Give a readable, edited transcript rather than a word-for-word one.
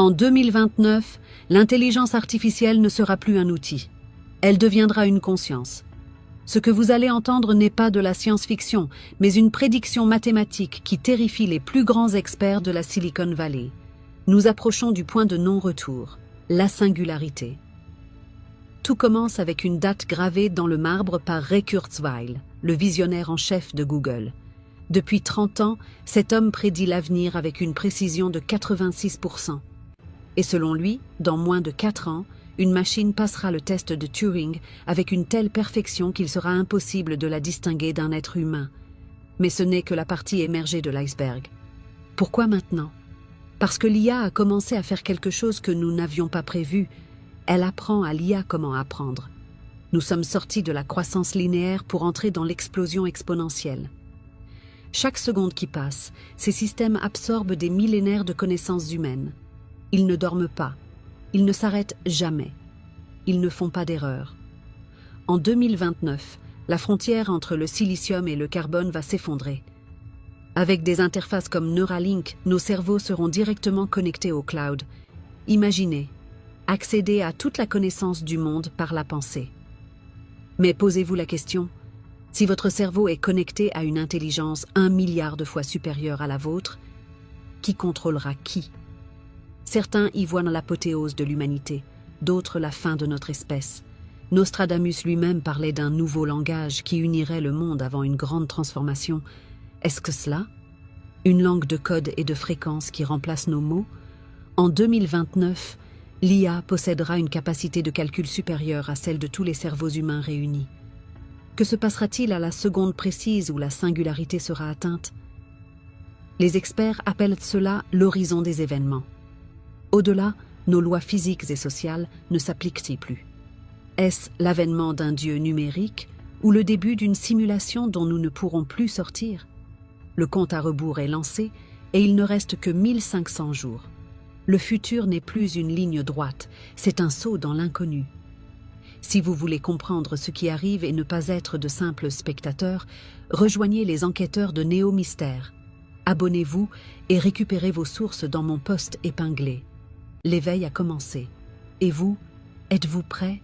En 2029, l'intelligence artificielle ne sera plus un outil. Elle deviendra une conscience. Ce que vous allez entendre n'est pas de la science-fiction, mais une prédiction mathématique qui terrifie les plus grands experts de la Silicon Valley. Nous approchons du point de non-retour, la singularité. Tout commence avec une date gravée dans le marbre par Ray Kurzweil, le visionnaire en chef de Google. Depuis 30 ans, cet homme prédit l'avenir avec une précision de 86%. Et selon lui, dans moins de 4 ans, une machine passera le test de Turing avec une telle perfection qu'il sera impossible de la distinguer d'un être humain. Mais ce n'est que la partie émergée de l'iceberg. Pourquoi maintenant? Parce que l'IA a commencé à faire quelque chose que nous n'avions pas prévu. Elle apprend à l'IA comment apprendre. Nous sommes sortis de la croissance linéaire pour entrer dans l'explosion exponentielle. Chaque seconde qui passe, ces systèmes absorbent des millénaires de connaissances humaines. Ils ne dorment pas. Ils ne s'arrêtent jamais. Ils ne font pas d'erreur. En 2029, la frontière entre le silicium et le carbone va s'effondrer. Avec des interfaces comme Neuralink, nos cerveaux seront directement connectés au cloud. Imaginez, accéder à toute la connaissance du monde par la pensée. Mais posez-vous la question, si votre cerveau est connecté à une intelligence 1 milliard de fois supérieure à la vôtre, qui contrôlera qui? Certains y voient l'apothéose de l'humanité, d'autres la fin de notre espèce. Nostradamus lui-même parlait d'un nouveau langage qui unirait le monde avant une grande transformation. Est-ce que cela? Une langue de code et de fréquences qui remplace nos mots? En 2029, l'IA possédera une capacité de calcul supérieure à celle de tous les cerveaux humains réunis. Que se passera-t-il à la seconde précise où la singularité sera atteinte? Les experts appellent cela l'horizon des événements. Au-delà, nos lois physiques et sociales ne s'appliquent-ils plus? Est-ce l'avènement d'un dieu numérique ou le début d'une simulation dont nous ne pourrons plus sortir? Le compte à rebours est lancé et il ne reste que 1500 jours. Le futur n'est plus une ligne droite, c'est un saut dans l'inconnu. Si vous voulez comprendre ce qui arrive et ne pas être de simples spectateurs, rejoignez les enquêteurs de Néo Mystère. Abonnez-vous et récupérez vos sources dans mon post épinglé. L'éveil a commencé. Et vous, êtes-vous prêts?